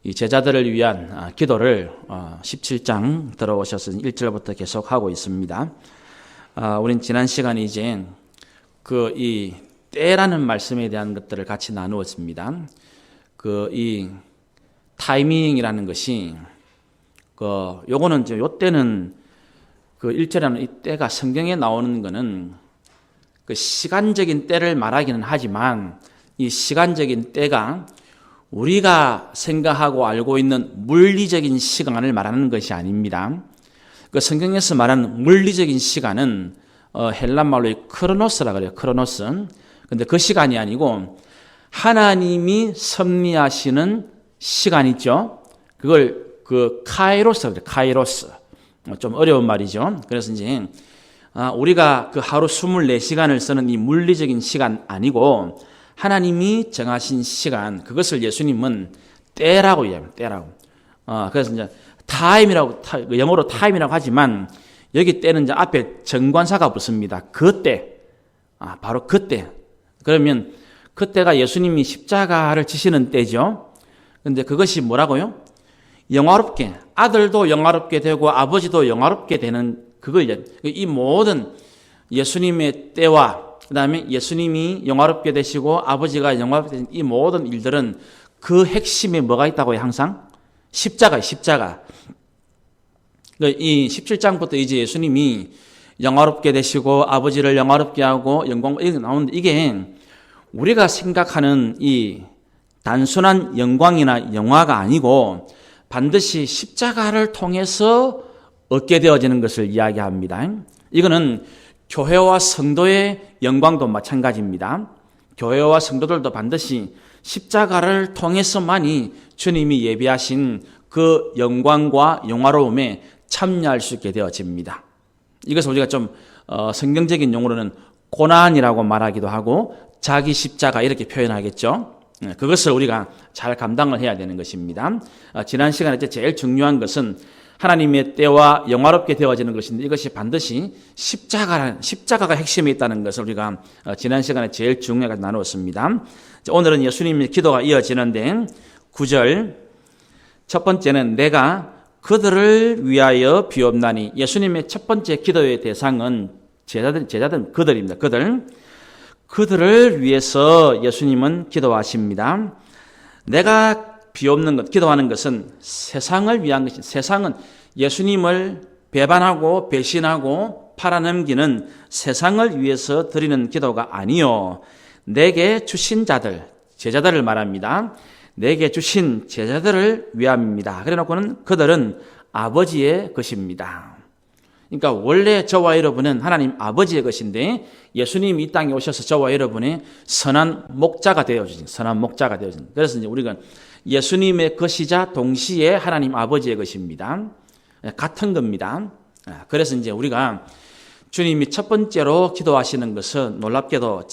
이 제자들을 위한 기도를 17장 들어오셔서 1절부터 계속하고 있습니다. 우린 지난 시간에 이제 이 때라는 말씀에 대한 것들을 같이 나누었습니다. 이 타이밍이라는 것이 요거는 요 때는 1절에는 이 때가 성경에 나오는 거는 시간적인 때를 말하기는 하지만 이 시간적인 때가 우리가 생각하고 알고 있는 물리적인 시간을 말하는 것이 아닙니다. 성경에서 말하는 물리적인 시간은 헬란말로 크로노스라 그래요. 크로노스. 근데 그 시간이 아니고 하나님이 섭리하시는 시간 있죠. 그걸 카이로스 그래요. 카이로스. 좀 어려운 말이죠. 그래서 이제 우리가 하루 24시간을 쓰는 이 물리적인 시간 아니고 하나님이 정하신 시간, 그것을 예수님은 때라고 얘기합니다. 때라고. 그래서 이제 타임이라고, 영어로 타임이라고 하지만 여기 때는 이제 앞에 정관사가 붙습니다. 그때. 바로 그때. 그러면 그때가 예수님이 십자가를 지시는 때죠. 근데 그것이 뭐라고요? 영화롭게, 아들도 영화롭게 되고 아버지도 영화롭게 되는 그걸, 이 모든 예수님의 때와 그 다음에 예수님이 영화롭게 되시고 아버지가 영화롭게 되신 이 모든 일들은 그 핵심에 뭐가 있다고요? 항상? 십자가예요. 십자가. 이 17장부터 이제 예수님이 영화롭게 되시고 아버지를 영화롭게 하고 영광 이렇게 나오는데 이게 우리가 생각하는 이 단순한 영광이나 영화가 아니고 반드시 십자가를 통해서 얻게 되어지는 것을 이야기합니다. 이거는 교회와 성도의 영광도 마찬가지입니다. 교회와 성도들도 반드시 십자가를 통해서만이 주님이 예비하신 그 영광과 영화로움에 참여할 수 있게 되어집니다. 이것을 우리가 좀 성경적인 용어로는 고난이라고 말하기도 하고 자기 십자가 이렇게 표현하겠죠. 그것을 우리가 잘 감당을 해야 되는 것입니다. 지난 시간에 제일 중요한 것은 하나님의 때와 영화롭게 되어지는 것인데 이것이 반드시 십자가가 핵심에 있다는 것을 우리가 지난 시간에 제일 중요하게 나누었습니다. 오늘은 예수님의 기도가 이어지는데 9절 첫 번째는 내가 그들을 위하여 비옵나니 예수님의 첫 번째 기도의 대상은 제자들 그들입니다. 그들을 위해서 예수님은 기도하십니다. 내가 비옵는 것, 기도하는 것은 세상을 위한 것이 세상은 예수님을 배반하고 배신하고 팔아넘기는 세상을 위해서 드리는 기도가 아니요. 내게 주신 자들, 제자들을 말합니다. 내게 주신 제자들을 위함입니다. 그래 놓고는 그들은 아버지의 것입니다. 그러니까 원래 저와 여러분은 하나님 아버지의 것인데 예수님이 이 땅에 오셔서 저와 여러분의 선한 목자가 되어주신 선한 목자가 되어주신 그래서 이제 우리가 예수님의 것이자 동시에 하나님 아버지의 것입니다. 같은 겁니다. 그래서 이제 우리가 주님이 첫 번째로 기도하시는 것은 놀랍게도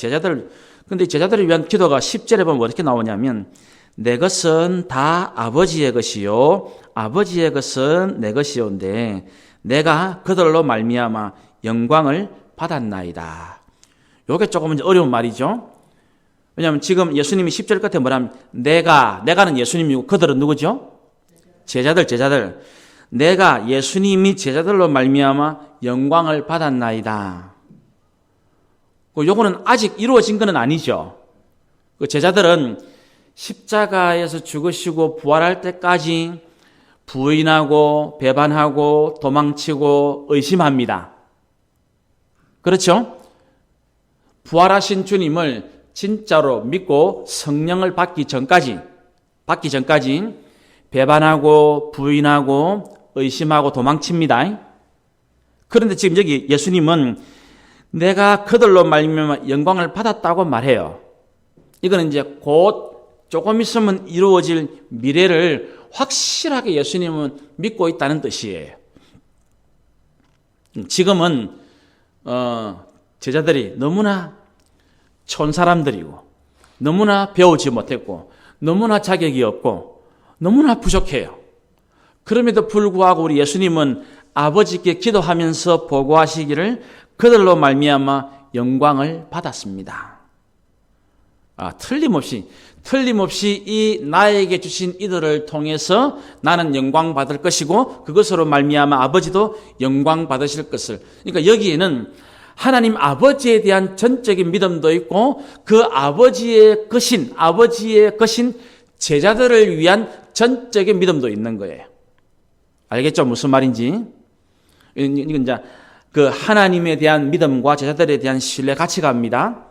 근데 제자들을 위한 기도가 10절에 보면 어떻게 나오냐면 내 것은 다 아버지의 것이요 아버지의 것은 내 것이온데 내가 그들로 말미암아 영광을 받았나이다. 요게 조금 어려운 말이죠. 왜냐하면 지금 예수님이 10절 끝에 뭐라면 내가는 예수님이고 그들은 누구죠? 제자들. 내가 예수님이 제자들로 말미암아 영광을 받았나이다. 요거는 아직 이루어진 건 아니죠. 제자들은 십자가에서 죽으시고 부활할 때까지 부인하고 배반하고 도망치고 의심합니다. 그렇죠? 부활하신 주님을 진짜로 믿고 성령을 받기 전까지 배반하고 부인하고 의심하고 도망칩니다. 그런데 지금 여기 예수님은 내가 그들로 말미암아 영광을 받았다고 말해요. 이거는 이제 곧 조금 있으면 이루어질 미래를 확실하게 예수님은 믿고 있다는 뜻이에요. 지금은 제자들이 너무나 촌사람들이고 너무나 배우지 못했고 너무나 자격이 없고 너무나 부족해요. 그럼에도 불구하고 우리 예수님은 아버지께 기도하면서 보고하시기를 그들로 말미암아 영광을 받았습니다. 틀림없이 틀림없이 이 나에게 주신 이들을 통해서 나는 영광 받을 것이고 그것으로 말미암아 아버지도 영광 받으실 것을. 그러니까 여기에는 하나님 아버지에 대한 전적인 믿음도 있고 그 아버지의 것인 제자들을 위한 전적인 믿음도 있는 거예요. 알겠죠? 무슨 말인지? 이건 이제 그 하나님에 대한 믿음과 제자들에 대한 신뢰 같이 갑니다.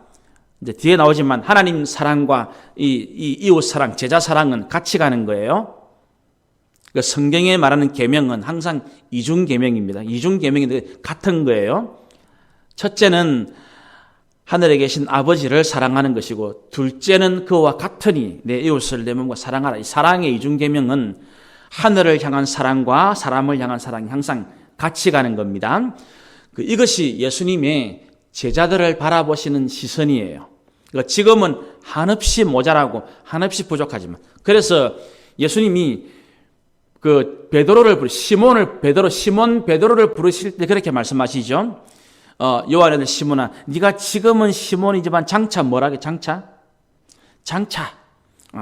이제 뒤에 나오지만 하나님 사랑과 이 이웃 사랑, 제자 사랑은 같이 가는 거예요. 그 성경에 말하는 계명은 항상 이중 계명입니다. 이중 계명인데 같은 거예요. 첫째는 하늘에 계신 아버지를 사랑하는 것이고 둘째는 그와 같으니 내 이웃을 내 몸과 사랑하라. 이 사랑의 이중 계명은 하늘을 향한 사랑과 사람을 향한 사랑이 항상 같이 가는 겁니다. 이것이 예수님의 제자들을 바라보시는 시선이에요. 지금은 한없이 모자라고 한없이 부족하지만 그래서 예수님이 그 베드로를 시몬 베드로를 부르실 때 그렇게 말씀하시죠. 요한의 아들 시몬아, 네가 지금은 시몬이지만 장차 뭐라게 장차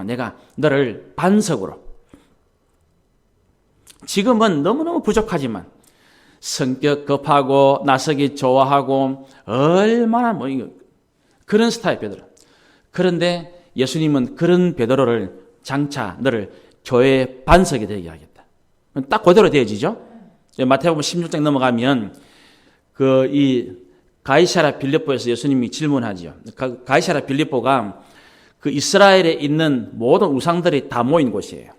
내가 너를 반석으로. 지금은 너무너무 부족하지만 성격 급하고 나서기 좋아하고 얼마나 그런 스타일 베드로. 그런데 예수님은 그런 베드로를 장차 너를 교회의 반석이 되게 하겠다. 딱 그대로 되어지죠. 마태복음 16장 넘어가면 이 가이사랴 빌립보에서 예수님이 질문하지요. 가이사랴 빌립보가 그 이스라엘에 있는 모든 우상들이 다 모인 곳이에요.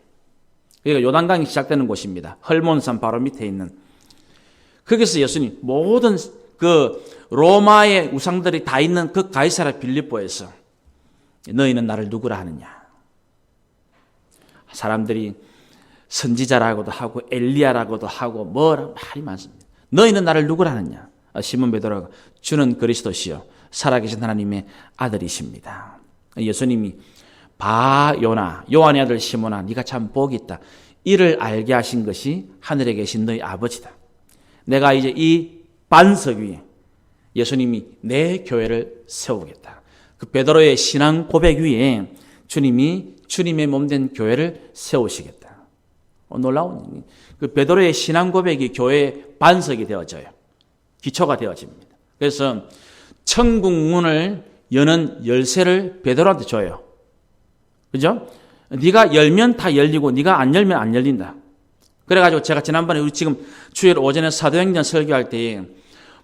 그러니까 요단강이 시작되는 곳입니다. 헐몬산 바로 밑에 있는. 거기서 예수님 모든 그 로마의 우상들이 다 있는 그 가이사랴 빌립보에서 너희는 나를 누구라 하느냐. 사람들이 선지자라고도 하고 엘리야라고도 하고 뭐라 말이 많습니다. 너희는 나를 누구라 하느냐. 시몬 베드로가 주는 그리스도시요 살아계신 하나님의 아들이십니다. 예수님이 요한의 아들 시몬아 네가 참 복이 있다. 이를 알게 하신 것이 하늘에 계신 너희 아버지다. 내가 이제 이 반석 위에 예수님이 내 교회를 세우겠다. 그 베드로의 신앙 고백 위에 주님이 주님의 몸된 교회를 세우시겠다. 놀라운 그 베드로의 신앙 고백이 교회의 반석이 되어져요. 기초가 되어집니다. 그래서 천국 문을 여는 열쇠를 베드로한테 줘요. 그죠? 네가 열면 다 열리고 네가 안 열면 안 열린다. 그래가지고 제가 지난번에 우리 지금 주일 오전에 사도행전 설교할 때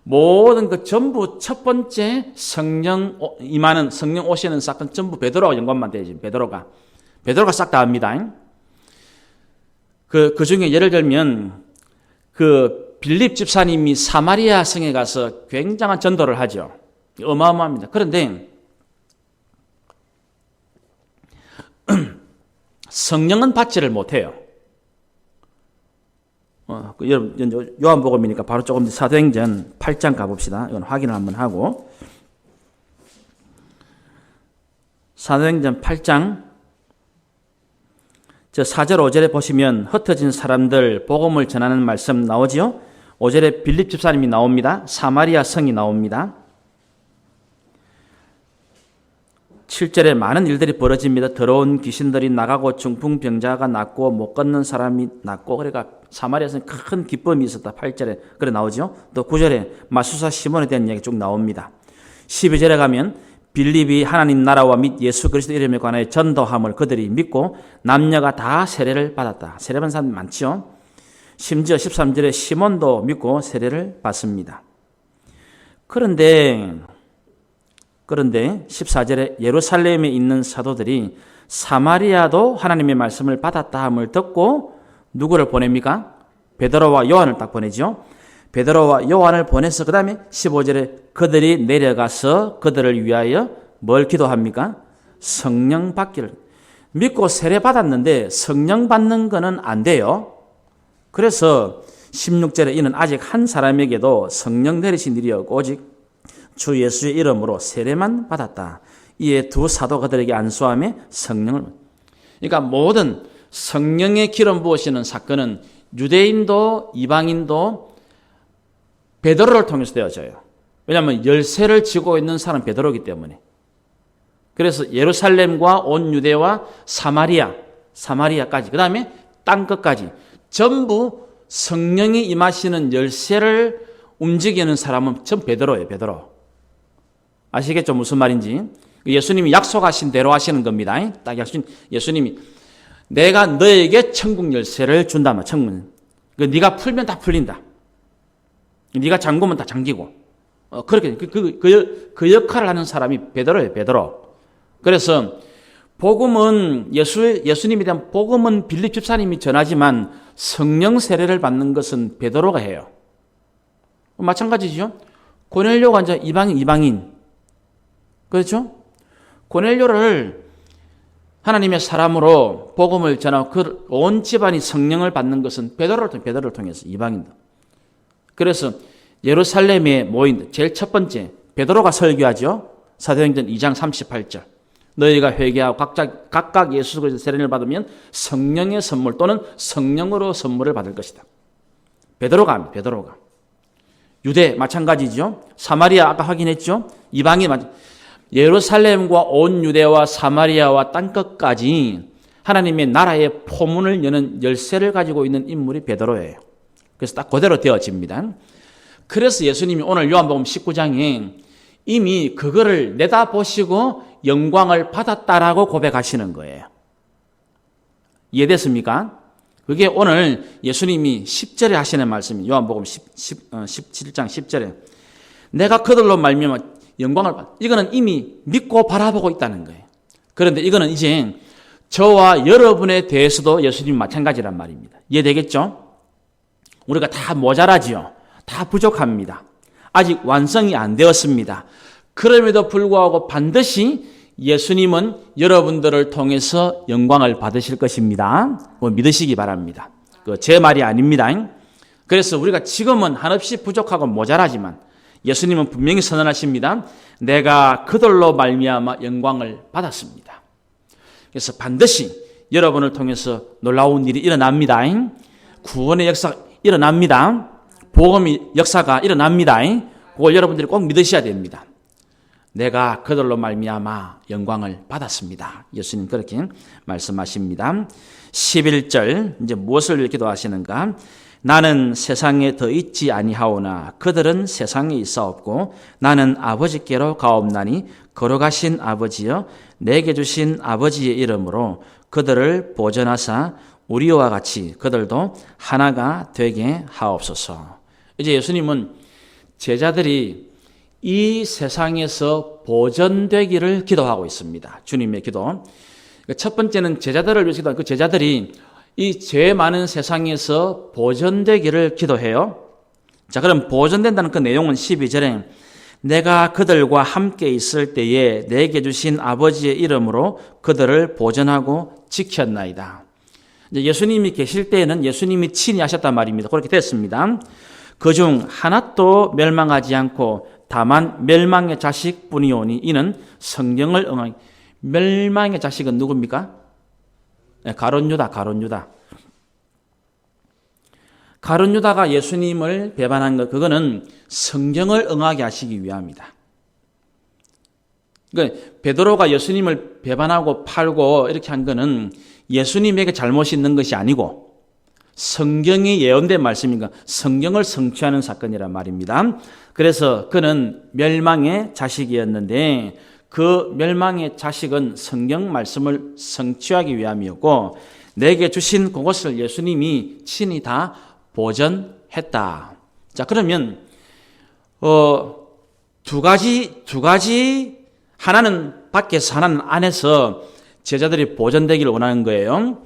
모든 그 전부 첫 번째 성령 오시는 사건 전부 베드로가 연관만 되지. 베드로가 싹 다 합니다. 그 중에 예를 들면 그 빌립 집사님이 사마리아 성에 가서 굉장한 전도를 하죠. 어마어마합니다. 그런데 성령은 받지를 못해요. 여러분 요한복음이니까 바로 조금 더 사도행전 8장 가봅시다. 이건 확인을 한번 하고 사도행전 8장 4절 5절에 보시면 흩어진 사람들 복음을 전하는 말씀 나오지요. 5절에 빌립 집사님이 나옵니다. 사마리아 성이 나옵니다. 7절에 많은 일들이 벌어집니다. 더러운 귀신들이 나가고 중풍병자가 낫고 못 걷는 사람이 낫고 그러니까 사마리아에서는 큰 기쁨이 있었다. 8절에 그래 나오죠. 또 9절에 마수사 시몬에 대한 이야기 쭉 나옵니다. 12절에 가면 빌립이 하나님 나라와 및 예수 그리스도 이름에 관하여 전도함을 그들이 믿고 남녀가 다 세례를 받았다. 세례받은 사람 많죠. 심지어 13절에 시몬도 믿고 세례를 받습니다. 그런데 14절에 예루살렘에 있는 사도들이 사마리아도 하나님의 말씀을 받았다 함을 듣고 누구를 보냅니까? 베드로와 요한을 딱 보내죠. 베드로와 요한을 보내서 그 다음에 15절에 그들이 내려가서 그들을 위하여 뭘 기도합니까? 성령 받기를. 믿고 세례 받았는데 성령 받는 거는 안 돼요. 그래서 16절에 이는 아직 한 사람에게도 성령 내리신 일이 없고 오직 주 예수의 이름으로 세례만 받았다. 이에 두 사도 그들에게 안수함에 성령을. 그러니까 모든 성령의 기름 부으시는 사건은 유대인도 이방인도 베드로를 통해서 되어져요. 왜냐하면 열쇠를 쥐고 있는 사람은 베드로이기 때문에. 그래서 예루살렘과 온 유대와 사마리아까지, 그 다음에 땅끝까지 전부 성령이 임하시는 열쇠를 움직이는 사람은 전 베드로예요. 베드로. 아시겠죠? 무슨 말인지. 예수님이 약속하신 대로 하시는 겁니다. 딱 예수님이 내가 너에게 천국 열쇠를 준다면 천국. 네가 풀면 다 풀린다. 네가 잠그면 다 잠기고. 그렇게 그 역할을 하는 사람이 베드로예요. 베드로. 그래서 복음은 예수님에 대한 복음은 빌립 집사님이 전하지만 성령 세례를 받는 것은 베드로가 해요. 마찬가지죠. 고넬료가 이제 이방인. 그렇죠? 고넬료를 하나님의 사람으로 복음을 전하고 그 온 집안이 성령을 받는 것은 베드로를 통해서 이방인들. 그래서 예루살렘에 모인 제일 첫 번째 베드로가 설교하죠. 사도행전 2장 38절. 너희가 회개하고 각각 예수 그리스도 세례를 받으면 성령의 선물 또는 성령으로 선물을 받을 것이다. 베드로가 합니다. 베드로가. 유대 마찬가지죠. 사마리아 아까 확인했죠. 이방인 예루살렘과 온 유대와 사마리아와 땅끝까지 하나님의 나라의 포문을 여는 열쇠를 가지고 있는 인물이 베드로예요. 그래서 딱 그대로 되어집니다. 그래서 예수님이 오늘 요한복음 19장에 이미 그거를 내다보시고 영광을 받았다라고 고백하시는 거예요. 이해됐습니까? 그게 오늘 예수님이 10절에 하시는 말씀이 요한복음 17장 10절에 내가 그들로 말미암아 영광을 받. 이거는 이미 믿고 바라보고 있다는 거예요. 그런데 이거는 이제 저와 여러분에 대해서도 예수님 마찬가지란 말입니다. 이해되겠죠? 우리가 다 모자라지요. 다 부족합니다. 아직 완성이 안 되었습니다. 그럼에도 불구하고 반드시 예수님은 여러분들을 통해서 영광을 받으실 것입니다. 믿으시기 바랍니다. 제 말이 아닙니다. 그래서 우리가 지금은 한없이 부족하고 모자라지만 예수님은 분명히 선언하십니다. 내가 그들로 말미암아 영광을 받았습니다. 그래서 반드시 여러분을 통해서 놀라운 일이 일어납니다. 구원의 역사가 일어납니다. 복음의 역사가 일어납니다. 그걸 여러분들이 꼭 믿으셔야 됩니다. 내가 그들로 말미암아 영광을 받았습니다. 예수님 그렇게 말씀하십니다. 11절 이제 무엇을 기도하시는가? 나는 세상에 더 있지 아니하오나 그들은 세상에 있사옵고 나는 아버지께로 가옵나니 걸어가신 아버지여 내게 주신 아버지의 이름으로 그들을 보전하사 우리와 같이 그들도 하나가 되게 하옵소서. 이제 예수님은 제자들이 이 세상에서 보전되기를 기도하고 있습니다. 주님의 기도. 첫 번째는 제자들을 위해서 기도하고 그 제자들이 이 죄 많은 세상에서 보전되기를 기도해요. 자, 그럼 보전된다는 그 내용은 12절에 내가 그들과 함께 있을 때에 내게 주신 아버지의 이름으로 그들을 보전하고 지켰나이다. 이제 예수님이 계실 때에는 예수님이 친히 하셨단 말입니다. 그렇게 됐습니다. 그중 하나도 멸망하지 않고 다만 멸망의 자식뿐이오니 이는 성경을 응하니. 멸망의 자식은 누굽니까? 가룟 유다. 가룟 유다가 예수님을 배반한 것, 그거는 성경을 응하게 하시기 위함이다. 그러니까 베드로가 예수님을 배반하고 팔고 이렇게 한 거는 예수님에게 잘못이 있는 것이 아니고 성경이 예언된 말씀인가 성경을 성취하는 사건이란 말입니다. 그래서 그는 멸망의 자식이었는데 그 멸망의 자식은 성경 말씀을 성취하기 위함이었고 내게 주신 그것을 예수님이 친히 다 보전했다. 자, 그러면 두 가지 하나는 밖에서 하나는 안에서 제자들이 보전되기를 원하는 거예요.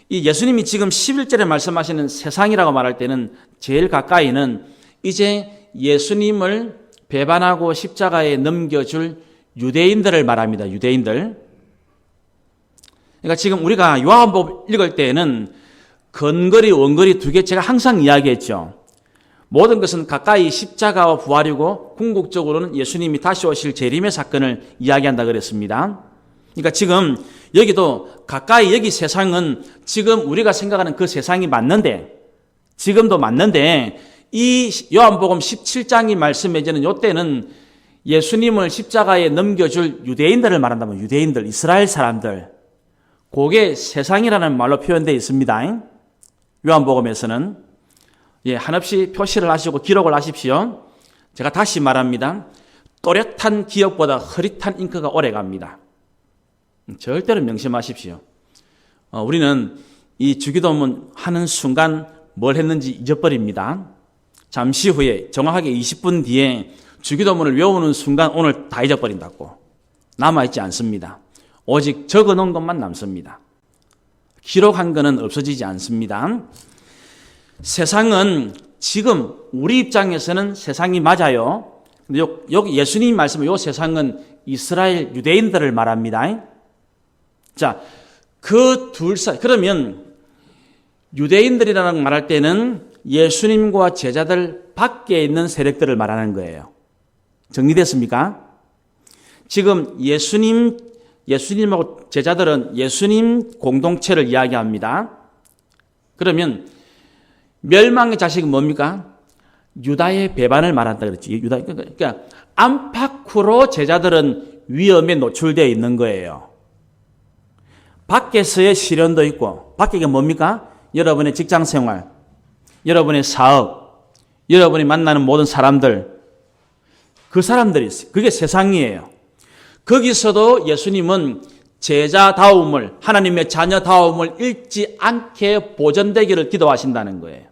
이 예수님이 지금 11절에 말씀하시는 세상이라고 말할 때는 제일 가까이는 이제 예수님을 배반하고 십자가에 넘겨줄 유대인들을 말합니다. 유대인들. 그러니까 지금 우리가 요한복음 읽을 때에는 근거리, 원거리 두 개 제가 항상 이야기했죠. 모든 것은 가까이 십자가와 부활이고 궁극적으로는 예수님이 다시 오실 재림의 사건을 이야기한다 그랬습니다. 그러니까 지금 여기도 가까이 여기 세상은 지금 우리가 생각하는 그 세상이 맞는데 지금도 맞는데 이 요한복음 17장이 말씀해주는 이때는 예수님을 십자가에 넘겨줄 유대인들을 말한다면 유대인들, 이스라엘 사람들, 그게 세상이라는 말로 표현되어 있습니다. 요한복음에서는 한없이 표시를 하시고 기록을 하십시오. 제가 다시 말합니다. 또렷한 기억보다 흐릿한 잉크가 오래갑니다. 절대로 명심하십시오. 우리는 이 주기도문 하는 순간 뭘 했는지 잊어버립니다. 잠시 후에 정확하게 20분 뒤에 주기도문을 외우는 순간 오늘 다 잊어버린다고. 남아있지 않습니다. 오직 적어놓은 것만 남습니다. 기록한 것은 없어지지 않습니다. 세상은 지금 우리 입장에서는 세상이 맞아요. 근데 여기 예수님이 말씀은 이 세상은 이스라엘 유대인들을 말합니다. 자, 그 둘 사이, 그러면 유대인들이라는 말할 때는 예수님과 제자들 밖에 있는 세력들을 말하는 거예요. 정리됐습니까? 지금 예수님하고 제자들은 예수님 공동체를 이야기합니다. 그러면 멸망의 자식은 뭡니까? 유다의 배반을 말한다 그랬지. 그러니까 안팎으로 제자들은 위험에 노출되어 있는 거예요. 밖에서의 시련도 있고, 밖에 뭡니까? 여러분의 직장 생활, 여러분의 사업, 여러분이 만나는 모든 사람들, 그 사람들이 있어요. 그게 세상이에요. 거기서도 예수님은 제자다움을, 하나님의 자녀다움을 잃지 않게 보존되기를 기도하신다는 거예요.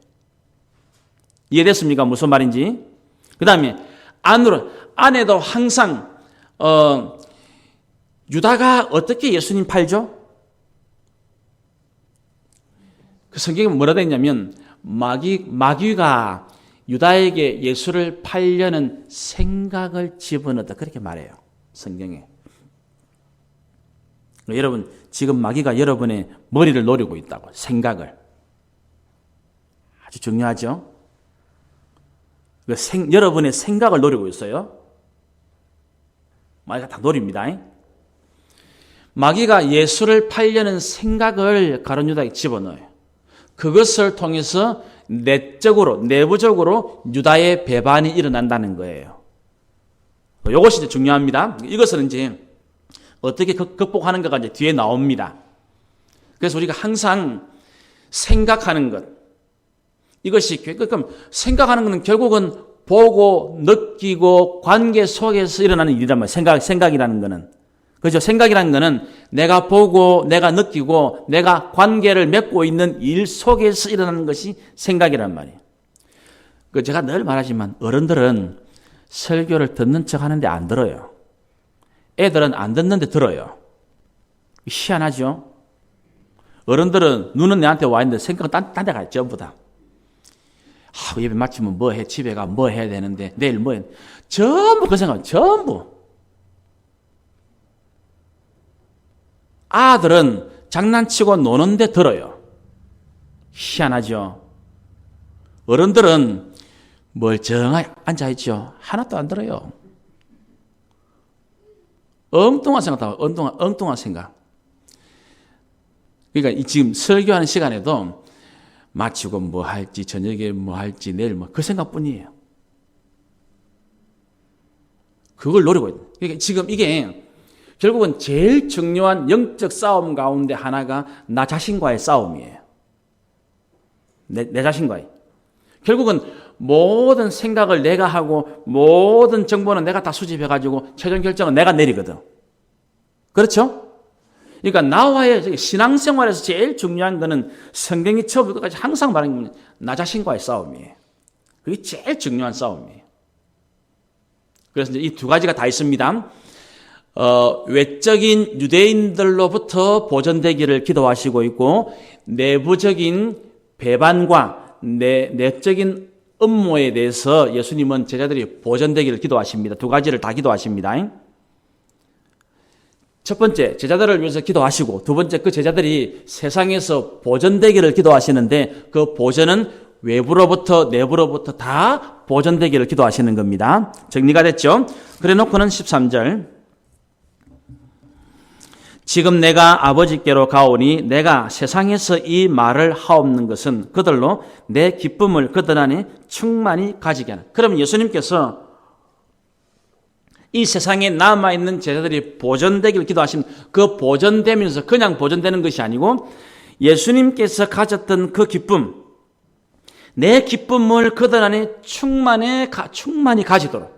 이해됐습니까? 무슨 말인지? 그 다음에 안에도 항상 유다가 어떻게 예수님 팔죠? 그 성경에 뭐라 되어 있냐면 마귀가 유다에게 예수를 팔려는 생각을 집어넣었다. 그렇게 말해요. 성경에. 여러분, 지금 마귀가 여러분의 머리를 노리고 있다고. 생각을. 아주 중요하죠? 여러분의 생각을 노리고 있어요. 마귀가 다 노립니다. 마귀가 예수를 팔려는 생각을 가룟 유다에게 집어넣어요. 그것을 통해서 내부적으로 유다의 배반이 일어난다는 거예요. 이것이 이제 중요합니다. 이것은 이제 어떻게 극복하는 가가 이제 뒤에 나옵니다. 그래서 우리가 항상 생각하는 것, 이것이 그럼 생각하는 것은 결국은 보고 느끼고 관계 속에서 일어나는 일이란 말이에요. 생각이라는 것은. 그죠? 생각이라는 것은 내가 보고 내가 느끼고 내가 관계를 맺고 있는 일 속에서 일어나는 것이 생각이란 말이에요. 제가 늘 말하지만 어른들은 설교를 듣는 척 하는데 안 들어요. 애들은 안 듣는데 들어요. 희한하죠? 어른들은 눈은 내한테 와 있는데 생각은 딴 데 가요. 전부 다. 예배 마치면 뭐 해? 집에 가 뭐 해야 되는데 내일 뭐 해? 전부 그 생각, 전부. 아들은 장난치고 노는데 들어요. 희한하죠? 어른들은 멀쩡하게 앉아있죠. 하나도 안 들어요. 엉뚱한 생각, 엉뚱한 생각. 그러니까 지금 설교하는 시간에도 마치고 뭐 할지, 저녁에 뭐 할지, 내일 뭐 그 생각뿐이에요. 그걸 노리고 있는. 그러니까 지금 이게 결국은 제일 중요한 영적 싸움 가운데 하나가 나 자신과의 싸움이에요. 내 자신과의. 결국은 모든 생각을 내가 하고 모든 정보는 내가 다 수집해가지고 최종 결정은 내가 내리거든. 그렇죠? 그러니까 나와의 신앙생활에서 제일 중요한 거는 성경이 처음부터 끝까지 항상 말하는 건 나 자신과의 싸움이에요. 그게 제일 중요한 싸움이에요. 그래서 이제 이 두 가지가 다 있습니다. 외적인 유대인들로부터 보존되기를 기도하시고 있고 내부적인 배반과 내적인 음모에 대해서 예수님은 제자들이 보존되기를 기도하십니다. 두 가지를 다 기도하십니다. 첫 번째, 제자들을 위해서 기도하시고 두 번째, 그 제자들이 세상에서 보존되기를 기도하시는데 그 보존은 외부로부터 내부로부터 다 보존되기를 기도하시는 겁니다. 정리가 됐죠? 그래 놓고는 13절 지금 내가 아버지께로 가오니 내가 세상에서 이 말을 하옵는 것은 그들로 내 기쁨을 그들 안에 충만히 가지게 하라. 그러면 예수님께서 이 세상에 남아있는 제자들이 보존되기를 기도하신 그 보존되면서 그냥 보존되는 것이 아니고 예수님께서 가졌던 그 기쁨, 내 기쁨을 그들 안에 충만히 가지도록.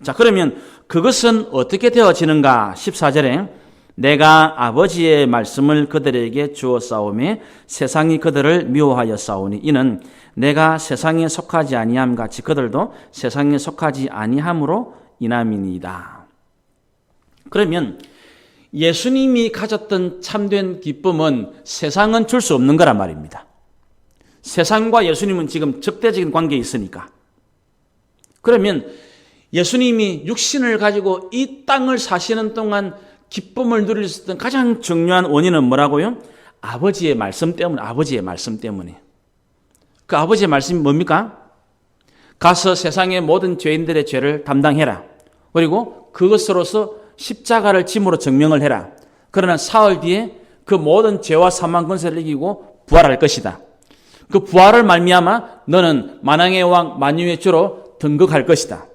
자, 그러면 그것은 어떻게 되어지는가? 14절에 내가 아버지의 말씀을 그들에게 주었사오매 세상이 그들을 미워하여 싸우니 이는 내가 세상에 속하지 아니함 같이 그들도 세상에 속하지 아니함으로 인함이니이다. 그러면 예수님이 가졌던 참된 기쁨은 세상은 줄 수 없는 거란 말입니다. 세상과 예수님은 지금 적대적인 관계에 있으니까. 그러면 예수님이 육신을 가지고 이 땅을 사시는 동안 기쁨을 누릴 수 있던 가장 중요한 원인은 뭐라고요? 아버지의 말씀 때문에, 아버지의 말씀 때문에. 그 아버지의 말씀이 뭡니까? 가서 세상의 모든 죄인들의 죄를 담당해라. 그리고 그것으로서 십자가를 짐으로 증명을 해라. 그러나 사흘 뒤에 그 모든 죄와 사망 권세를 이기고 부활할 것이다. 그 부활을 말미암아 너는 만왕의 왕 만유의 주로 등극할 것이다.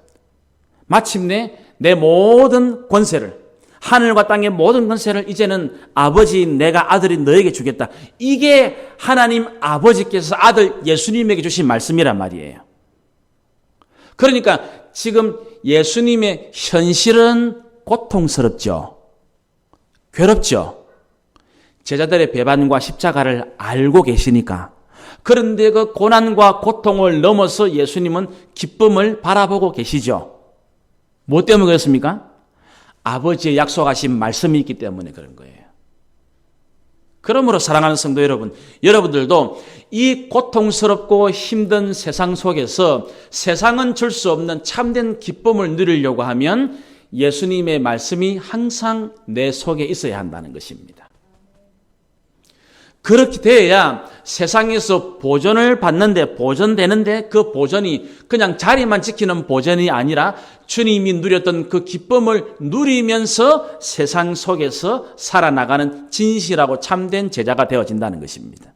마침내 내 모든 권세를, 하늘과 땅의 모든 권세를 이제는 아버지인 내가 아들인 너에게 주겠다. 이게 하나님 아버지께서 아들 예수님에게 주신 말씀이란 말이에요. 그러니까 지금 예수님의 현실은 고통스럽죠. 괴롭죠. 제자들의 배반과 십자가를 알고 계시니까. 그런데 그 고난과 고통을 넘어서 예수님은 기쁨을 바라보고 계시죠. 뭐 때문에 그렇습니까? 아버지의 약속하신 말씀이 있기 때문에 그런 거예요. 그러므로 사랑하는 성도 여러분, 여러분들도 이 고통스럽고 힘든 세상 속에서 세상은 줄 수 없는 참된 기쁨을 누리려고 하면 예수님의 말씀이 항상 내 속에 있어야 한다는 것입니다. 그렇게 되어야 세상에서 보존을 받는데, 보존되는데 그 보존이 그냥 자리만 지키는 보존이 아니라 주님이 누렸던 그 기쁨을 누리면서 세상 속에서 살아나가는 진실하고 참된 제자가 되어진다는 것입니다.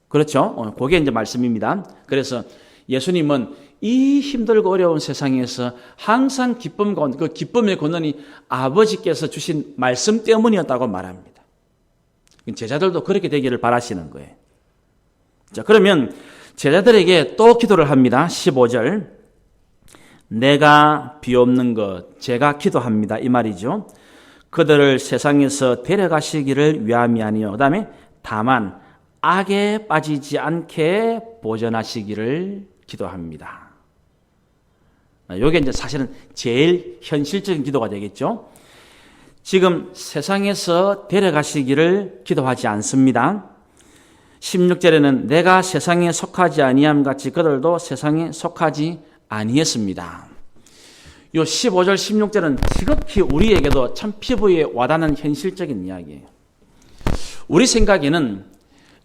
그렇죠? 그게 이제 말씀입니다. 그래서 예수님은 이 힘들고 어려운 세상에서 항상 기쁨 가운데, 그 기쁨의 근원이 아버지께서 주신 말씀 때문이었다고 말합니다. 제자들도 그렇게 되기를 바라시는 거예요. 자, 그러면 제자들에게 또 기도를 합니다. 15절. 내가 비옵는 것, 제가 기도합니다. 이 말이죠. 그들을 세상에서 데려가시기를 위함이 아니요. 그 다음에 다만 악에 빠지지 않게 보존하시기를 기도합니다. 이게 이제 사실은 제일 현실적인 기도가 되겠죠. 지금 세상에서 데려가시기를 기도하지 않습니다. 16절에는 내가 세상에 속하지 아니함 같이 그들도 세상에 속하지 아니했습니다. 이 15절, 16절은 지극히 우리에게도 참 피부에 와닿는 현실적인 이야기예요. 우리 생각에는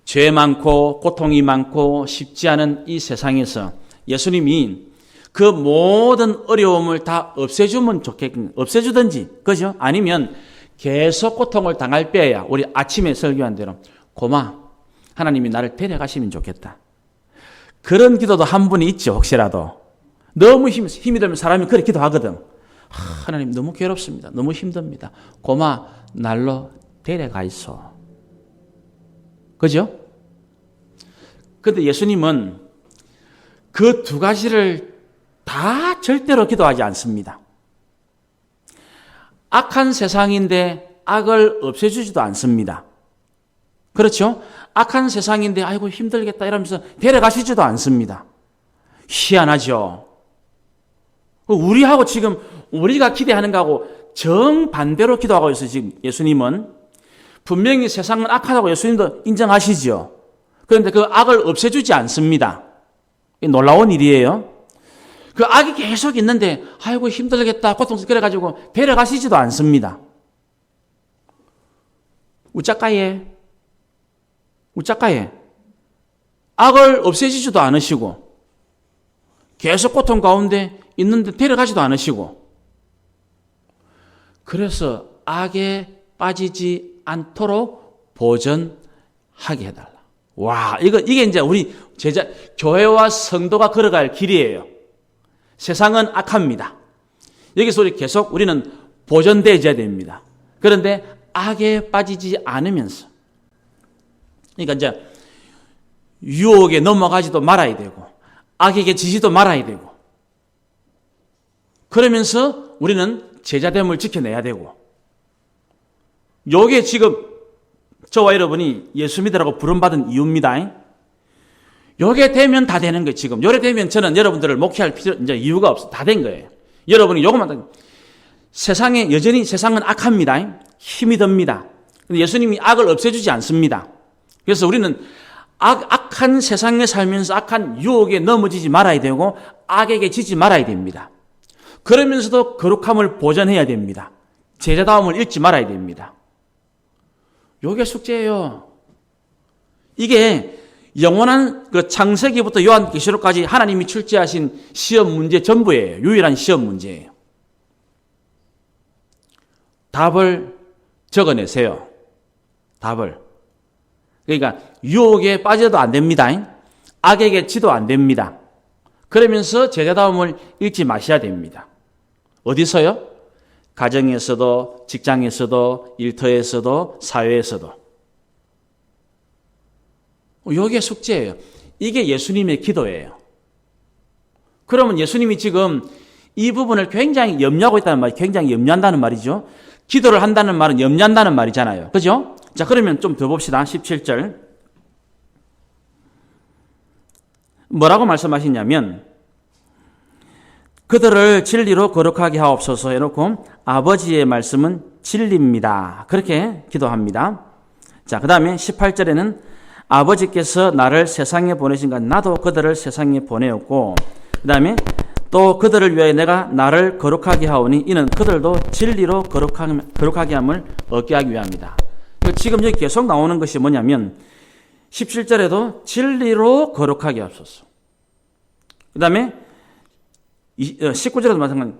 죄 많고 고통이 많고 쉽지 않은 이 세상에서 예수님이 그 모든 어려움을 다 없애주든지, 그죠? 아니면 계속 고통을 당할 때야 우리 아침에 설교한 대로 고마, 하나님이 나를 데려가시면 좋겠다. 그런 기도도 한 분이 있죠, 혹시라도. 너무 힘이 들면 사람이 그렇게 기도하거든. 하나님 너무 괴롭습니다. 너무 힘듭니다. 고마, 날로 데려가 있어. 그죠? 그런데 예수님은 그 두 가지를 다 절대로 기도하지 않습니다. 악한 세상인데 악을 없애주지도 않습니다. 그렇죠? 악한 세상인데 아이고 힘들겠다 이러면서 데려가시지도 않습니다. 희한하죠? 우리하고 지금 우리가 기대하는 거하고 정반대로 기도하고 있어요. 지금 예수님은 분명히 세상은 악하다고 예수님도 인정하시죠. 그런데 그 악을 없애주지 않습니다. 놀라운 일이에요. 그 악이 계속 있는데 아이고 힘들겠다 고통스럽게 그래가지고 데려가시지도 않습니다. 우짜까예 악을 없애지지도 않으시고 계속 고통 가운데 있는데 데려가지도 않으시고 그래서 악에 빠지지 않도록 보존하게 해달라. 와, 이게 이제 우리 교회와 성도가 걸어갈 길이에요. 세상은 악합니다. 여기서 계속 우리는 보존되어야 됩니다. 그런데 악에 빠지지 않으면서, 그러니까 이제 유혹에 넘어가지도 말아야 되고 악에게 지지도 말아야 되고, 그러면서 우리는 제자됨을 지켜내야 되고, 요게 지금 저와 여러분이 예수 믿으라고 부름받은 이유입니다. 요게 되면 다 되는 거예요. 지금 요게 되면 저는 여러분들을 목회할 이제 이유가 없어. 다 된 거예요. 여러분이 요것만, 세상에 여전히 세상은 악합니다. 힘이 듭니다. 근데 예수님이 악을 없애주지 않습니다. 그래서 우리는 악한 세상에 살면서 악한 유혹에 넘어지지 말아야 되고 악에게 지지 말아야 됩니다. 그러면서도 거룩함을 보존해야 됩니다. 제자다움을 잃지 말아야 됩니다. 요게 숙제예요. 이게 영원한 그 창세기부터 요한계시록까지 하나님이 출제하신 시험 문제 전부예요. 유일한 시험 문제예요. 답을 적어내세요. 답을. 그러니까 유혹에 빠져도 안 됩니다. 악에게 지도 안 됩니다. 그러면서 제자다움을 잃지 마셔야 됩니다. 어디서요? 가정에서도, 직장에서도, 일터에서도, 사회에서도. 이게 숙제예요. 이게 예수님의 기도예요. 그러면 예수님이 지금 이 부분을 굉장히 염려하고 있다는 말이, 굉장히 염려한다는 말이죠. 기도를 한다는 말은 염려한다는 말이잖아요. 그죠? 자, 그러면 좀 더 봅시다. 17절. 뭐라고 말씀하시냐면, 그들을 진리로 거룩하게 하옵소서 해놓고 아버지의 말씀은 진리입니다. 그렇게 기도합니다. 자, 그 다음에 18절에는 아버지께서 나를 세상에 보내신 것 나도 그들을 세상에 보내었고, 그 다음에 또 그들을 위하여 내가 나를 거룩하게 하오니 이는 그들도 진리로 거룩하게 함을 얻게 하기 위함이다. 지금 여기 계속 나오는 것이 뭐냐면 17절에도 진리로 거룩하게 하옵소서. 그 다음에 19절에도 마찬가지입니다.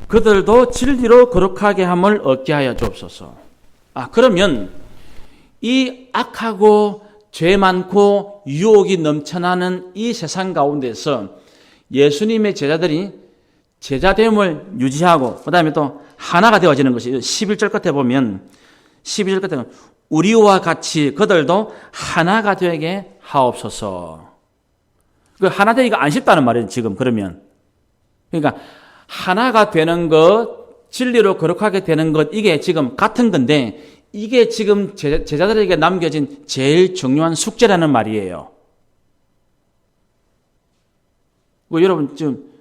그들도 진리로 거룩하게 함을 얻게 하여 주옵소서. 그러면 이 악하고 죄 많고 유혹이 넘쳐나는 이 세상 가운데서 예수님의 제자들이 제자됨을 유지하고 그 다음에 또 하나가 되어지는 것이 11절 끝에 보면 12절 끝에 우리와 같이 그들도 하나가 되게 하옵소서. 그 하나 되기가 안 쉽다는 말이에요. 지금 그러면. 그러니까 하나가 되는 것, 진리로 거룩하게 되는 것, 이게 지금 같은 건데 이게 지금 제자들에게 남겨진 제일 중요한 숙제라는 말이에요. 여러분 지금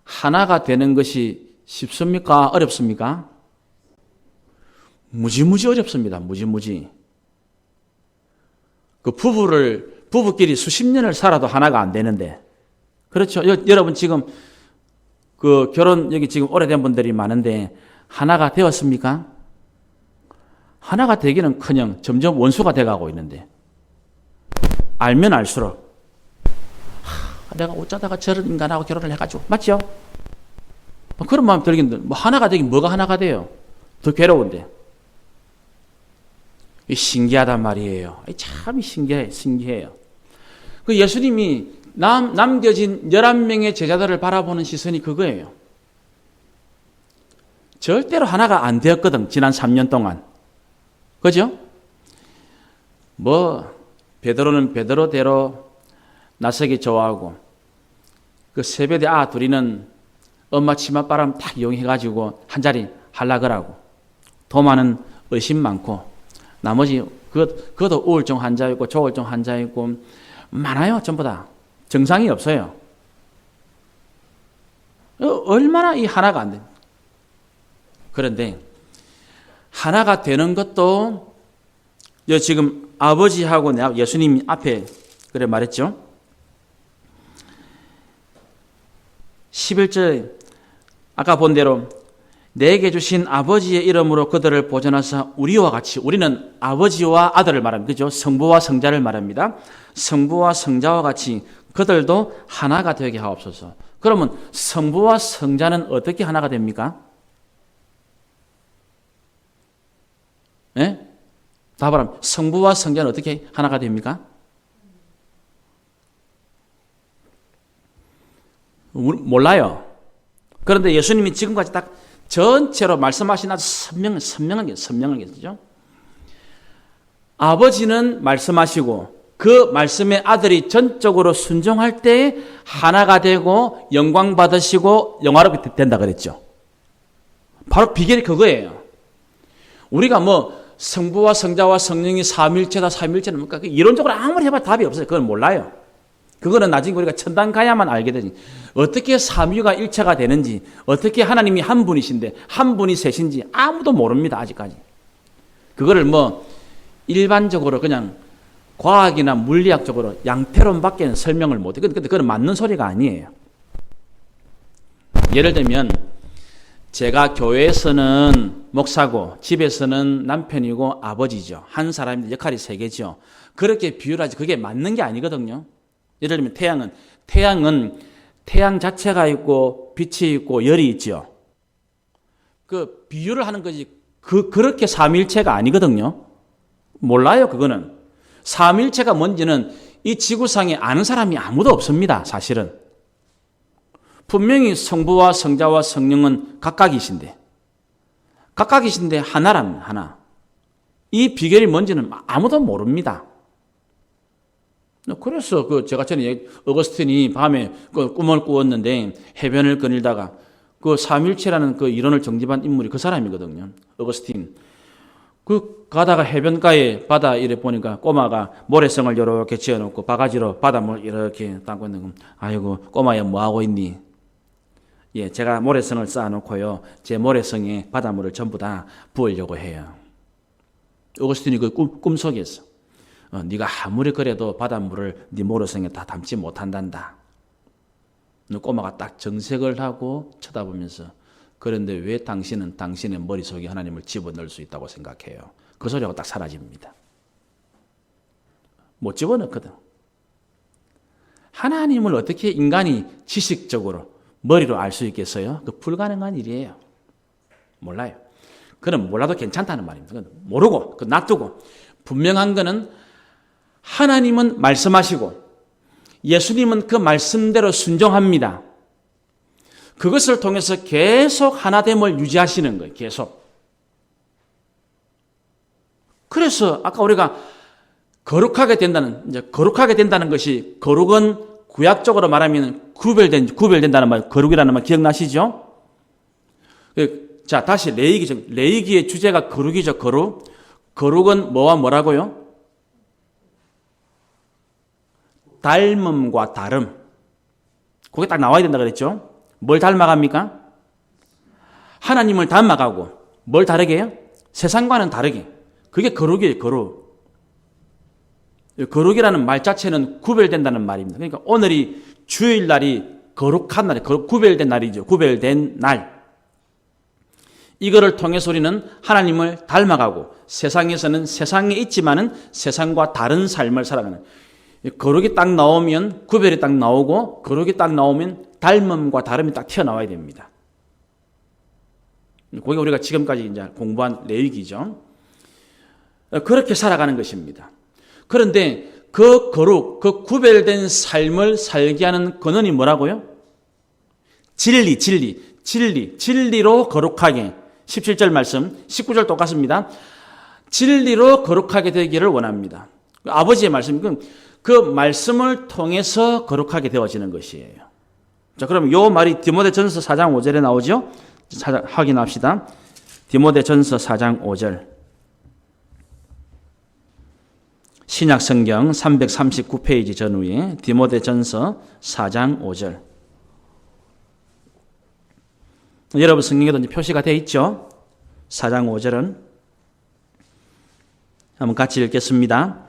하나가 되는 것이 쉽습니까? 어렵습니까? 무지무지 어렵습니다. 무지무지. 그 부부끼리 수십 년을 살아도 하나가 안 되는데. 그렇죠. 여러분 지금 그 결혼 여기 지금 오래된 분들이 많은데 하나가 되었습니까? 하나가 되기는커녕 점점 원수가 돼가고 있는데. 알면 알수록 내가 어쩌다가 저런 인간하고 결혼을 해가지고 맞죠? 그런 마음 들긴 하나가 되긴 뭐가 하나가 돼요? 더 괴로운데. 신기하단 말이에요. 참 신기해요. 그 예수님이 남겨진 11명의 제자들을 바라보는 시선이 그거예요. 절대로 하나가 안 되었거든. 지난 3년 동안. 그죠? 베드로는 베드로대로 나서기 좋아하고 그 세베대 둘이는 엄마 치맛바람 딱 이용해가지고 한 자리 하려고 하고 도마는 의심 많고 나머지 그것도 우울증 환자였고 조울증 환자였고 많아요. 전부 다. 정상이 없어요. 얼마나 이 하나가 안 돼. 그런데 하나가 되는 것도 지금 아버지하고 예수님 앞에 그래 말했죠. 11절 아까 본 대로 내게 주신 아버지의 이름으로 그들을 보존하사 우리와 같이, 우리는 아버지와 아들을 말합니다. 그죠? 성부와 성자를 말합니다. 성부와 성자와 같이 그들도 하나가 되게 하옵소서. 그러면 성부와 성자는 어떻게 하나가 됩니까? 예? 답을 하면 성부와 성자는 어떻게 하나가 됩니까? 몰라요. 그런데 예수님이 지금까지 딱 전체로 말씀하신 아주 선명한 게죠. 아버지는 말씀하시고 그 말씀에 아들이 전적으로 순종할 때 하나가 되고 영광 받으시고 영화롭게 된다 그랬죠. 바로 비결이 그거예요. 우리가 뭐 성부와 성자와 성령이 삼위일체는 뭡니까? 이론적으로 아무리 해봐도 답이 없어요. 그건 몰라요. 그거는 나중에 우리가 천당 가야만 알게 되지. 어떻게 삼위가 일체가 되는지, 어떻게 하나님이 한 분이신데 한 분이 셋인지 아무도 모릅니다. 아직까지. 그거를 뭐 일반적으로 그냥 과학이나 물리학적으로 양태론밖에는 설명을 못해. 근데 그건 맞는 소리가 아니에요. 예를 들면 제가 교회에서는 목사고 집에서는 남편이고 아버지죠. 한 사람인데 역할이 세 개죠. 그렇게 비유를 하지 그게 맞는 게 아니거든요. 예를 들면 태양은 태양 자체가 있고 빛이 있고 열이 있죠. 그 비유를 하는 거지 그렇게 삼위일체가 아니거든요. 몰라요, 그거는. 삼위일체가 뭔지는 이 지구상에 아는 사람이 아무도 없습니다, 사실은. 분명히 성부와 성자와 성령은 각각이신데 하나랍니다, 하나. 이 비결이 뭔지는 아무도 모릅니다. 그래서 제가 전에 어거스틴이 밤에 꿈을 꾸었는데 해변을 거닐다가 그 삼위일체라는 그 이론을 정립한 인물이 그 사람이거든요. 어거스틴. 가다가 해변가에 바다 이래 보니까 꼬마가 모래성을 이렇게 지어놓고 바가지로 바닷물 이렇게 담고 있는 거. 아이고, 꼬마야 뭐 하고 있니? 예, 제가 모래성을 쌓아놓고요. 제 모래성에 바닷물을 전부 다 부으려고 해요. 어거스틴이 그 꿈속에서 네가 아무리 그래도 바닷물을 네 모래성에 다 담지 못한단다. 꼬마가 딱 정색을 하고 쳐다보면서 그런데 왜 당신은 당신의 머릿속에 하나님을 집어넣을 수 있다고 생각해요? 그 소리하고 딱 사라집니다. 못 집어넣거든. 하나님을 어떻게 인간이 지식적으로 머리로 알 수 있겠어요? 그 불가능한 일이에요. 몰라요. 그는 몰라도 괜찮다는 말입니다. 그건 모르고 놔두고 분명한 거는 하나님은 말씀하시고 예수님은 그 말씀대로 순종합니다. 그것을 통해서 계속 하나됨을 유지하시는 거예요. 계속. 그래서 아까 우리가 거룩하게 된다는 것이 거룩은 구약적으로 말하면 구별된다는 말, 거룩이라는 말 기억나시죠? 자, 다시 레위기죠. 레위기의 주제가 거룩이죠. 거룩은 뭐와 뭐라고요? 닮음과 다름. 그게 딱 나와야 된다 그랬죠? 뭘 닮아갑니까? 하나님을 닮아가고 뭘 다르게 해요? 세상과는 다르게. 그게 거룩이에요. 거룩이라는 말 자체는 구별된다는 말입니다. 그러니까 오늘이 주일날이 거룩한 날이 구별된 날이죠. 구별된 날. 이거를 통해서 우리는 하나님을 닮아가고 세상에서는 세상에 있지만은 세상과 다른 삶을 살아가는 거룩이 딱 나오면 구별이 딱 나오고 거룩이 딱 나오면 닮음과 다름이 딱 튀어나와야 됩니다. 그게 우리가 지금까지 이제 공부한 레위기죠. 그렇게 살아가는 것입니다. 그런데 그 거룩, 그 구별된 삶을 살게 하는 근원이 뭐라고요? 진리로 거룩하게. 17절 말씀, 19절 똑같습니다. 진리로 거룩하게 되기를 원합니다. 아버지의 말씀, 그 말씀을 통해서 거룩하게 되어지는 것이에요. 자, 그럼 요 말이 디모데전서 4장 5절에 나오죠? 확인합시다. 디모데전서 4장 5절. 신약성경 339페이지 전후에 디모데전서 4장 5절. 여러분 성경에도 이제 표시가 되어 있죠? 4장 5절은 한번 같이 읽겠습니다.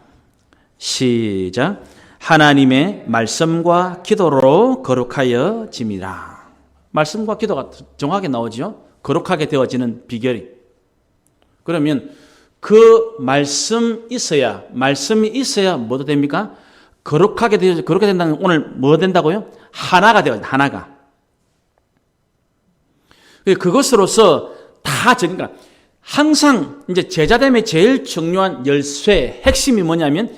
시작. 하나님의 말씀과 기도로 거룩하여 짐이라. 말씀과 기도가 정확하게 나오죠? 거룩하게 되어지는 비결이. 그러면 그 말씀이 있어야 뭐도 됩니까? 거룩하게 된다는 오늘 뭐 된다고요? 하나가 되어요. 하나가. 그것으로서 그러니까 항상 이제 제자됨의 제일 중요한 열쇠, 핵심이 뭐냐면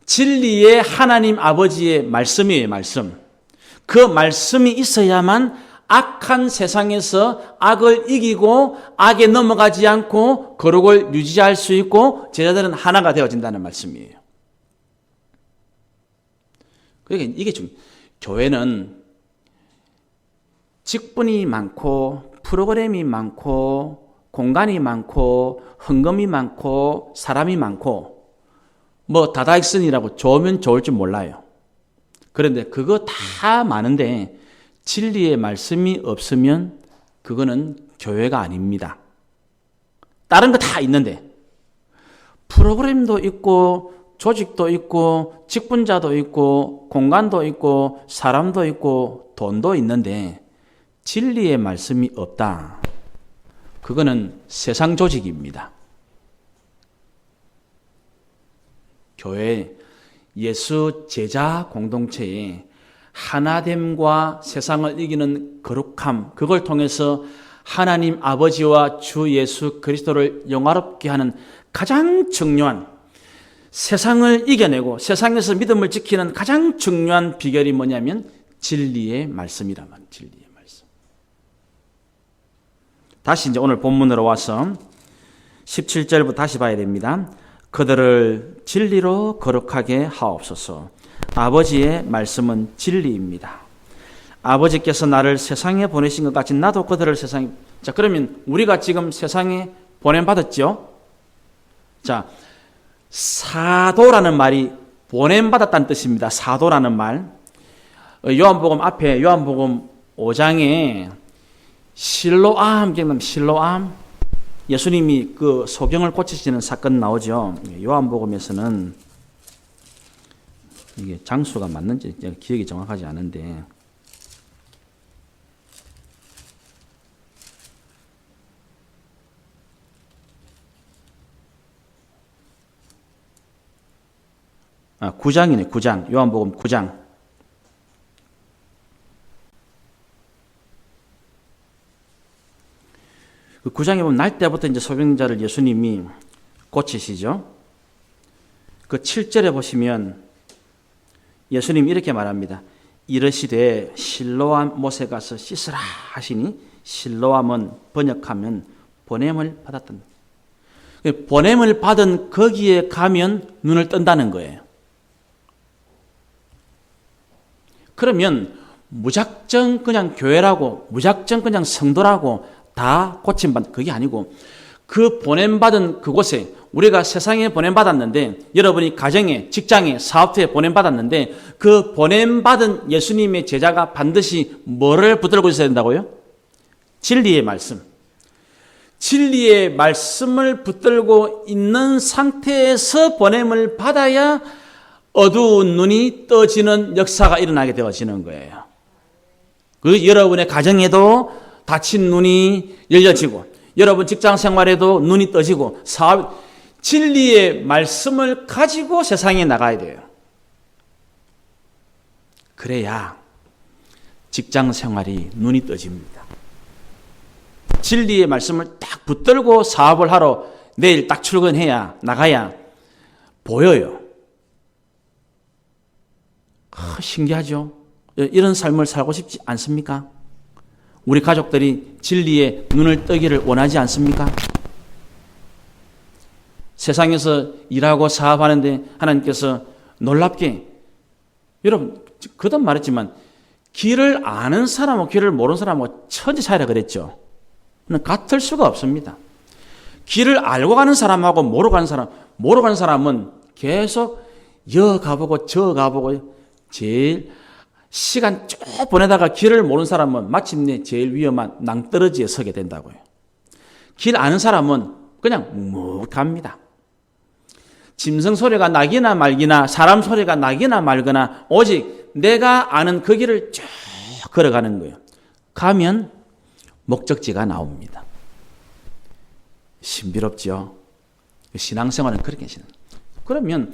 진리의 하나님 아버지의 말씀이에요, 말씀. 그 말씀이 있어야만 악한 세상에서 악을 이기고 악에 넘어가지 않고 거룩을 유지할 수 있고 제자들은 하나가 되어진다는 말씀이에요. 그러니까 이게 좀 교회는 직분이 많고 프로그램이 많고 공간이 많고 헌금이 많고 사람이 많고 뭐 다다익선이라고 좋으면 좋을 줄 몰라요. 그런데 그거 다 많은데 진리의 말씀이 없으면 그거는 교회가 아닙니다. 다른 거 다 있는데 프로그램도 있고 조직도 있고 직분자도 있고 공간도 있고 사람도 있고 돈도 있는데 진리의 말씀이 없다. 그거는 세상 조직입니다. 교회 예수 제자 공동체에 하나됨과 세상을 이기는 거룩함, 그걸 통해서 하나님 아버지와 주 예수 그리스도를 영화롭게 하는 가장 중요한, 세상을 이겨내고 세상에서 믿음을 지키는 가장 중요한 비결이 뭐냐면 진리의 말씀이라만. 진리의 말씀. 다시 이제 오늘 본문으로 와서 17절부터 다시 봐야 됩니다. 그들을 진리로 거룩하게 하옵소서. 아버지의 말씀은 진리입니다. 아버지께서 나를 세상에 보내신 것 같이 나도 그들을 세상에. 자, 그러면 우리가 지금 세상에 보냄받았죠? 자, 사도라는 말이 보냄받았다는 뜻입니다. 사도라는 말. 요한복음 앞에 요한복음 5장에 실로암, 실로암. 예수님이 그 소경을 고치시는 사건 나오죠. 요한복음에서는 이게 장수가 맞는지 기억이 정확하지 않은데 아, 9장이네. 9장. 요한복음 9장. 그 9장에 보면 날 때부터 이제 소경자를 예수님이 고치시죠. 그 7절에 보시면 예수님이 이렇게 말합니다. 이르시되 실로암 못에 가서 씻으라 하시니, 실로암은 번역하면 보냄을 받았던. 보냄을 받은 거기에 가면 눈을 뜬다는 거예요. 그러면 무작정 그냥 교회라고, 무작정 그냥 성도라고 다 고침받는, 그게 아니고 그 보냄받은 그곳에, 우리가 세상에 보냄받았는데, 여러분이 가정에, 직장에, 사업터에 보냄받았는데, 그 보냄받은 예수님의 제자가 반드시 뭐를 붙들고 있어야 된다고요? 진리의 말씀. 진리의 말씀을 붙들고 있는 상태에서 보냄을 받아야 어두운 눈이 떠지는 역사가 일어나게 되어지는 거예요. 그 여러분의 가정에도 닫힌 눈이 열려지고, 여러분 직장 생활에도 눈이 떠지고, 사업, 진리의 말씀을 가지고 세상에 나가야 돼요. 그래야 직장 생활이 눈이 떠집니다. 진리의 말씀을 딱 붙들고 사업을 하러 내일 딱 출근해야, 나가야 보여요. 신기하죠? 이런 삶을 살고 싶지 않습니까? 우리 가족들이 진리의 눈을 뜨기를 원하지 않습니까? 세상에서 일하고 사업하는데 하나님께서 놀랍게, 여러분 거듭 말했지만 길을 아는 사람하고 길을 모르는 사람하고 천지 차이라 그랬죠. 같을 수가 없습니다. 길을 알고 가는 사람하고 모르고 가는 사람은 계속 여 가보고 저 가보고, 제일 시간 쭉 보내다가 길을 모르는 사람은 마침내 제일 위험한 낭떠러지에 서게 된다고요. 길 아는 사람은 그냥 묵묵합니다. 짐승 소리가 나기나 말기나, 사람 소리가 나기나 말거나, 오직 내가 아는 그 길을 쭉 걸어가는 거예요. 가면 목적지가 나옵니다. 신비롭죠? 신앙생활은 그렇게 신앙. 그러면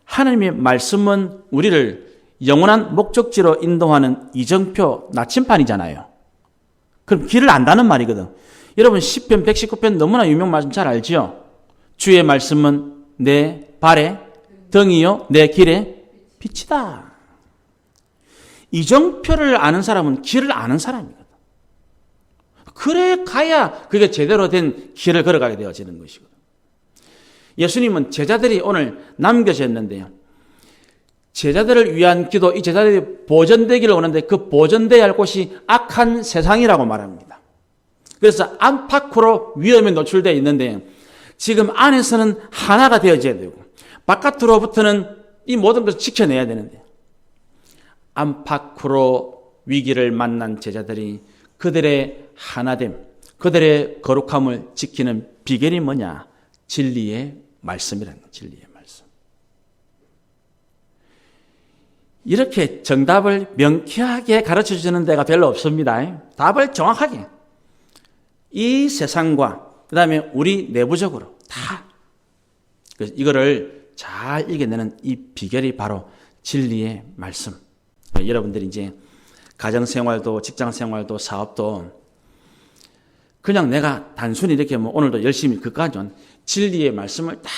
하나님의 말씀은 우리를 영원한 목적지로 인도하는 이정표, 나침판이잖아요. 그럼 길을 안다는 말이거든. 여러분 시편 119편 너무나 유명 말씀 잘 알죠? 주의 말씀은 내 발에 등이요 내 길에 빛이다. 이정표를 아는 사람은 길을 아는 사람이거든. 그래 가야 그게 제대로 된 길을 걸어가게 되어지는 것이거든요. 예수님은 제자들이 오늘 남겨졌는데요. 제자들을 위한 기도, 이 제자들이 보존되기를 원하는데 그 보존되어야 할 곳이 악한 세상이라고 말합니다. 그래서 안팎으로 위험에 노출되어 있는데 지금 안에서는 하나가 되어져야 되고 바깥으로부터는 이 모든 것을 지켜내야 되는데 안팎으로 위기를 만난 제자들이 그들의 하나됨, 그들의 거룩함을 지키는 비결이 뭐냐? 진리의 말씀이라는 거예요. 진리의 말씀. 이렇게 정답을 명쾌하게 가르쳐주는 데가 별로 없습니다. 답을 정확하게 이 세상과 그 다음에 우리 내부적으로 다 그래서 이거를 잘 이겨내는 이 비결이 바로 진리의 말씀. 여러분들이 이제 가정생활도 직장생활도 사업도 그냥 내가 단순히 이렇게 뭐 오늘도 열심히 그까지는 진리의 말씀을 다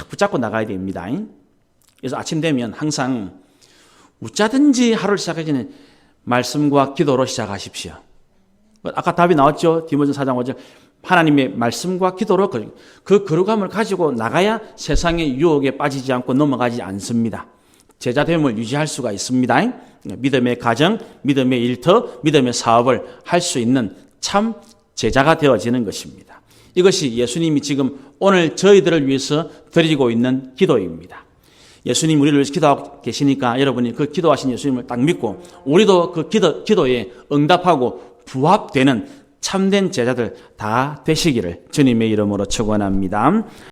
붙잡고 나가야 됩니다. 그래서 아침 되면 항상 어쩌든지 하루를 시작하기 전에 말씀과 기도로 시작하십시오. 아까 답이 나왔죠. 디모데 4장 5절. 하나님의 말씀과 기도로 그 거룩함을 가지고 나가야 세상의 유혹에 빠지지 않고 넘어가지 않습니다. 제자됨을 유지할 수가 있습니다. 믿음의 가정, 믿음의 일터, 믿음의 사업을 할 수 있는 참 제자가 되어지는 것입니다. 이것이 예수님이 지금 오늘 저희들을 위해서 드리고 있는 기도입니다. 예수님 우리를 위해서 기도하고 계시니까 여러분이 그 기도하신 예수님을 딱 믿고 우리도 그 기도에 응답하고 부합되는 참된 제자들 다 되시기를 주님의 이름으로 축원합니다.